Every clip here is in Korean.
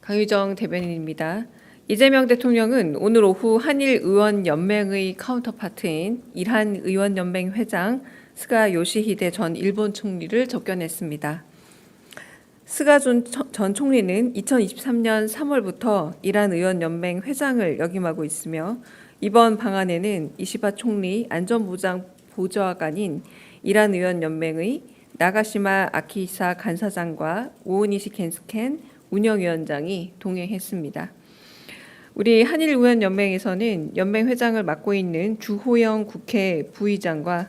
강유정 대변인입니다. 이재명 대통령은 오늘 오후 한일의원연맹의 카운터파트인 일한의원연맹 회장 스가 요시히데 전 일본 총리를 접견했습니다. 스가 전 총리는 2023년 3월부터 일한의원연맹 회장을 역임하고 있으며 이번 방안에는 이시바 총리 안전보장 보좌관인 일한의원연맹의 나가시마 아키히사 간사장과 오오니시 켄스켄 운영위원장이 동행했습니다. 우리 한일의원연맹에서는 연맹 회장을 맡고 있는 주호영 국회 부의장과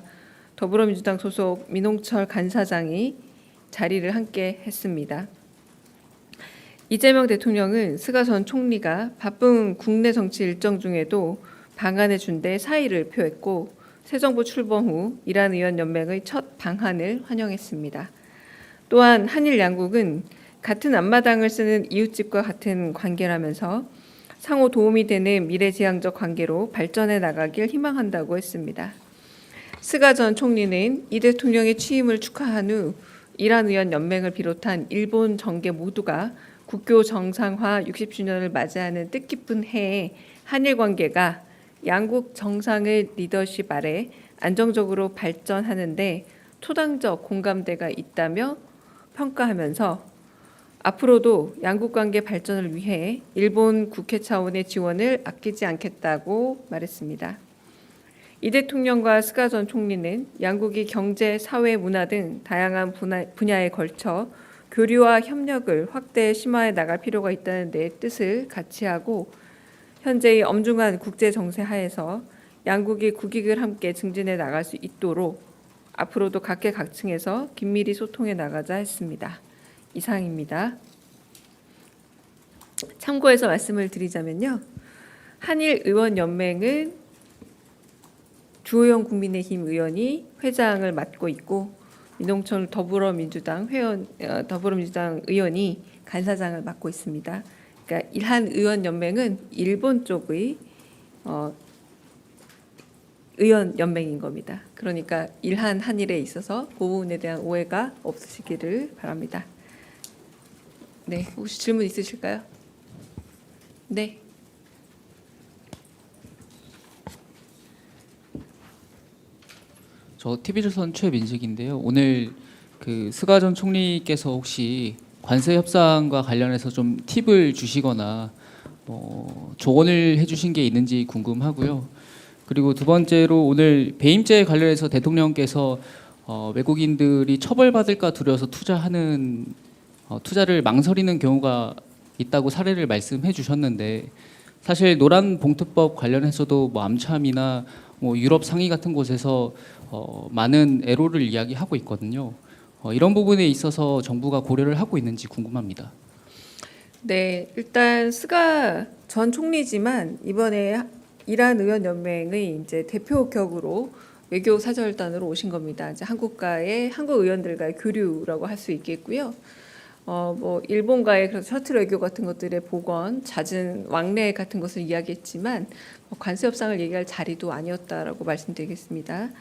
더불어민주당 소속 민홍철 간사장이 자리를 함께 했습니다. 이재명 대통령은 스가 전 총리가 바쁜 국내 정치 일정 중에도 방한해 준 데 사의를 표했고 새 정부 출범 후 일한의원연맹의 첫 방한을 환영했습니다. 또한 한일 양국은 같은 앞마당을 쓰는 이웃집과 같은 관계라면서 상호 도움이 되는 미래지향적 관계로 발전해 나가길 희망한다고 했습니다. 스가 전 총리는 이 대통령의 취임을 축하한 후 일한의원연맹을 비롯한 일본 정계 모두가 국교 정상화 60주년을 맞이하는 뜻깊은 해에 한일 관계가 양국 정상의 리더십 아래 안정적으로 발전하는데 초당적 공감대가 있다며 평가하면서 앞으로도 양국 관계 발전을 위해 일본 국회 차원의 지원을 아끼지 않겠다고 말했습니다. 이 대통령과 스가 전 총리는 양국이 경제, 사회, 문화 등 다양한 분야에 걸쳐 교류와 협력을 확대 심화해 나갈 필요가 있다는 데 뜻을 같이 하고 현재의 엄중한 국제 정세 하에서 양국이 국익을 함께 증진해 나갈 수 있도록 앞으로도 각계각층에서 긴밀히 소통해 나가자 했습니다. 이상입니다. 참고해서 말씀을 드리자면요. 한일의원연맹은 주호영 국민의힘 의원이 회장을 맡고 있고 민홍철 더불어민주당 의원이 간사장을 맡고 있습니다. 그러니까 일한의원연맹은 일본 쪽의 의원연맹인 겁니다. 그러니까 일한 한일에 있어서 그 부분에 대한 오해가 없으시기를 바랍니다. 네, 혹시 질문 있으실까요? 네. 저 TV조선 최민식인데요. 오늘 그 스가 전 총리께서 혹시 관세 협상과 관련해서 좀 팁을 주시거나 조언을 해주신 게 있는지 궁금하고요. 그리고 두 번째로 오늘 배임죄 관련해서 대통령께서 외국인들이 처벌받을까 두려워서 투자를 망설이는 경우가 있다고 사례를 말씀해 주셨는데 사실 노란봉투법 관련해서도 암참이나 유럽 상위 같은 곳에서 많은 애로를 이야기하고 있거든요. 이런 부분에 있어서 정부가 고려를 하고 있는지 궁금합니다. 네, 일단 스가 전 총리지만 이번에 일한의원연맹의 이제 대표 격으로 외교 사절단으로 오신 겁니다. 이제 한국 의원들과의 교류라고 할 수 있겠고요. 일본과의 그래서 셔틀 외교 같은 것들의 복원, 잦은 왕래 같은 것을 이야기했지만 관세 협상을 얘기할 자리도 아니었다라고 말씀드리겠습니다.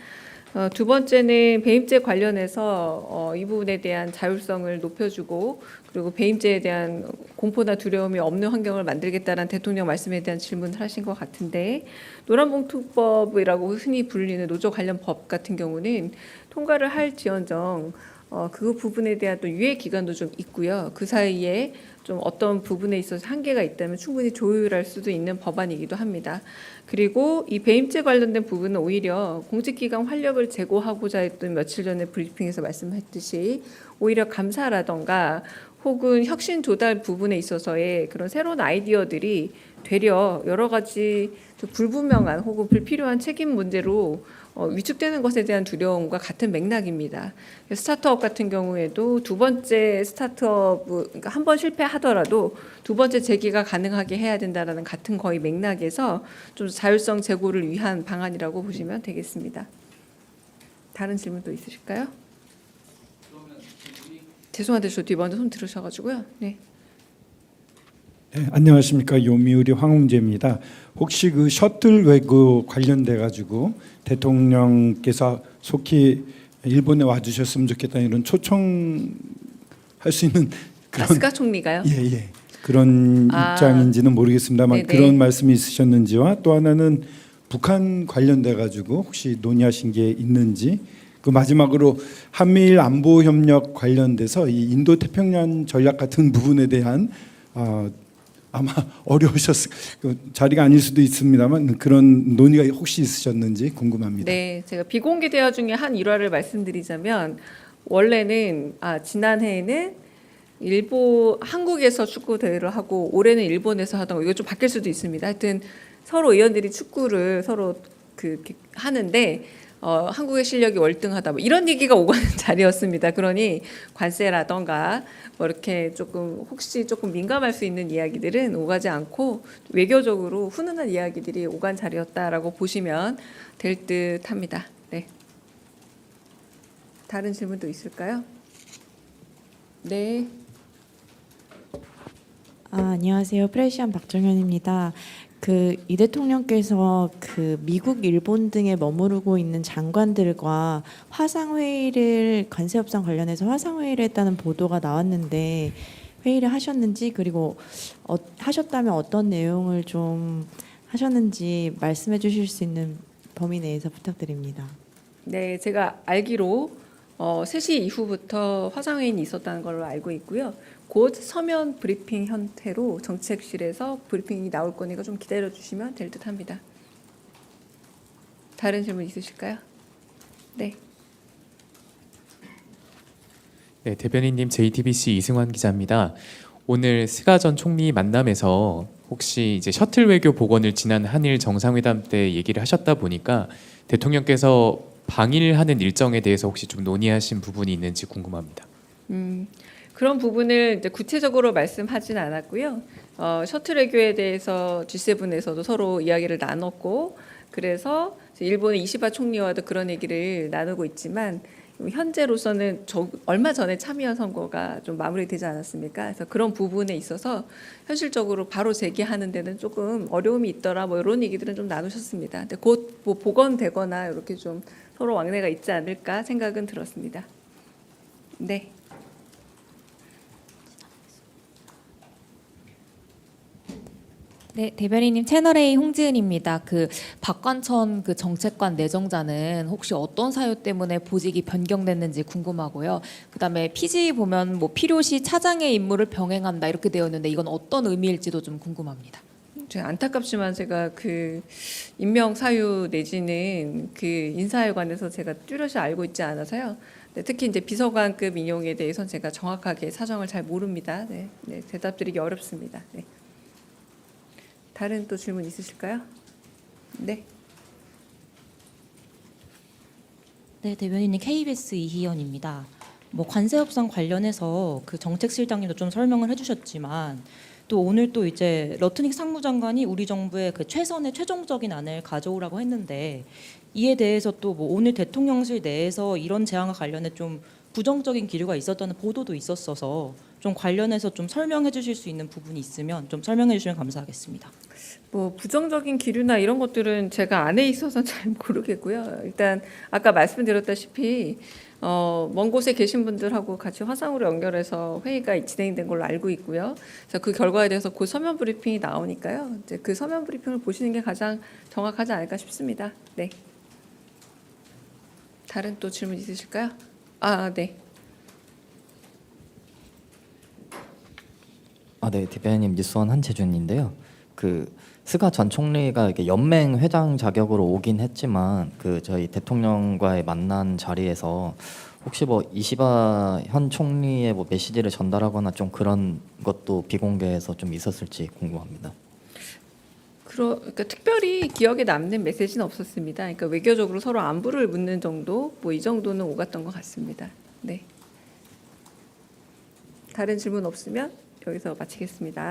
두 번째는 배임죄 관련해서 이 부분에 대한 자율성을 높여주고 그리고 배임죄에 대한 공포나 두려움이 없는 환경을 만들겠다는 대통령 말씀에 대한 질문을 하신 것 같은데 노란봉투법이라고 흔히 불리는 노조 관련 법 같은 경우는 통과를 할지언정 그 부분에 대한 또 유예 기간도 좀 있고요. 그 사이에 좀 어떤 부분에 있어서 한계가 있다면 충분히 조율할 수도 있는 법안이기도 합니다. 그리고 이 배임죄 관련된 부분은 오히려 공직기관 활력을 제고하고자 했던 며칠 전에 브리핑에서 말씀했듯이 오히려 감사라던가 혹은 혁신 조달 부분에 있어서의 그런 새로운 아이디어들이 되려 여러 가지 불분명한 혹은 불필요한 책임 문제로 위축되는 것에 대한 두려움과 같은 맥락입니다. 스타트업 같은 경우에도 두 번째 스타트업, 그러니까 한 번 실패하더라도 두 번째 재기가 가능하게 해야 된다는 같은 거의 맥락에서 좀 자율성 제고를 위한 방안이라고 보시면 되겠습니다. 다른 질문도 있으실까요? 죄송한데 저 뒤에 먼저 손 들으셔가지고요. 네. 네, 안녕하십니까. 요미우리 황웅재입니다. 혹시 그 셔틀 외교 관련돼 가지고 대통령께서 속히 일본에 와주셨으면 좋겠다 이런 초청할 수 있는 그런 스가 총리가요? 예. 그런 아. 입장인지는 모르겠습니다만 네네. 그런 말씀이 있으셨는지와 또 하나는 북한 관련돼 가지고 혹시 논의하신 게 있는지 그 마지막으로 한미일 안보 협력 관련돼서 이 인도 태평양 전략 같은 부분에 대한 아마 어려우셨을 그 자리가 아닐 수도 있습니다만 그런 논의가 혹시 있으셨는지 궁금합니다. 네, 제가 비공개 대화 중에 한 일화를 말씀드리자면 원래는 지난해에는 한국에서 축구 대회를 하고 올해는 일본에서 하던 거 이거 좀 바뀔 수도 있습니다. 하여튼 서로 의원들이 축구를 서로 하는데 한국의 실력이 월등하다 뭐 이런 얘기가 오가는 자리였습니다. 그러니 관세라던가 뭐 이렇게 혹시 조금 민감할 수 있는 이야기들은 오가지 않고 외교적으로 훈훈한 이야기들이 오간 자리였다라고 보시면 될 듯합니다. 네. 다른 질문도 있을까요? 네. 안녕하세요. 프레시안 박정현입니다. 이 대통령께서 미국, 일본 등에 머무르고 있는 장관들과 관세 협상 관련해서 화상 회의를 했다는 보도가 나왔는데 회의를 하셨는지 그리고 하셨다면 어떤 내용을 좀 하셨는지 말씀해 주실 수 있는 범위 내에서 부탁드립니다. 네, 제가 알기로 3시 이후부터 화상회의는 있었다는 걸로 알고 있고요. 곧 서면 브리핑 형태로 정책실에서 브리핑이 나올 거니까 좀 기다려 주시면 될 듯합니다. 다른 질문 있으실까요? 네. 네, 대변인님 JTBC 이승환 기자입니다. 오늘 스가 전 총리 만남에서 혹시 이제 셔틀 외교 복원을 지난 한일 정상회담 때 얘기를 하셨다 보니까 대통령께서 방일하는 일정에 대해서 혹시 좀 논의하신 부분이 있는지 궁금합니다. 그런 부분을 이제 구체적으로 말씀하진 않았고요. 셔틀 외교에 대해서 G7에서도 서로 이야기를 나눴고 그래서 일본의 이시바 총리와도 그런 얘기를 나누고 있지만 현재로서는 얼마 전에 참여 선거가 좀 마무리되지 않았습니까? 그래서 그런 부분에 있어서 현실적으로 바로 제기하는 데는 조금 어려움이 있더라 뭐 이런 얘기들은 좀 나누셨습니다. 근데 곧 뭐 복원되거나 이렇게 좀 서로 왕래가 있지 않을까 생각은 들었습니다. 네. 네, 대변인님 채널A 홍지은입니다. 박관천 정책관 내정자는 혹시 어떤 사유 때문에 보직이 변경됐는지 궁금하고요. 그다음에 피지 보면 뭐 필요시 차장의 임무를 병행한다 이렇게 되어 있는데 이건 어떤 의미일지도 좀 궁금합니다. 안타깝지만 제가 임명 사유 내지는 인사에 관해서 제가 뚜렷이 알고 있지 않아서요. 네, 특히 이제 비서관급 인용에 대해서는 제가 정확하게 사정을 잘 모릅니다. 네, 대답드리기 어렵습니다. 네. 다른 또 질문 있으실까요? 네. 네, 대변인님 KBS 이희연입니다. 관세 협상 관련해서 정책실장님도 좀 설명을 해주셨지만 또 오늘 또 이제 러트닉 상무장관이 우리 정부의 최선의 최종적인 안을 가져오라고 했는데 이에 대해서 또 오늘 대통령실 내에서 이런 제안과 관련해 좀 부정적인 기류가 있었다는 보도도 있었어서 좀 관련해서 좀 설명해 주실 수 있는 부분이 있으면 좀 설명해 주시면 감사하겠습니다. 부정적인 기류나 이런 것들은 제가 안에 있어서 잘 모르겠고요. 일단 아까 말씀드렸다시피 먼 곳에 계신 분들하고 같이 화상으로 연결해서 회의가 진행된 걸로 알고 있고요. 그래서 그 결과에 대해서 곧 서면 브리핑이 나오니까요. 이제 그 서면 브리핑을 보시는 게 가장 정확하지 않을까 싶습니다. 네. 다른 또 질문 있으실까요? 네. 네, 대변인님 뉴스원 한재준인데요. 스가 전 총리가 이렇게 연맹 회장 자격으로 오긴 했지만 저희 대통령과의 만난 자리에서 혹시 이시바 현 총리의 메시지를 전달하거나 좀 그런 것도 비공개해서 좀 있었을지 궁금합니다. 그러니까 특별히 기억에 남는 메시지는 없었습니다. 그러니까 외교적으로 서로 안부를 묻는 정도, 이 정도는 오갔던 것 같습니다. 네. 다른 질문 없으면 여기서 마치겠습니다.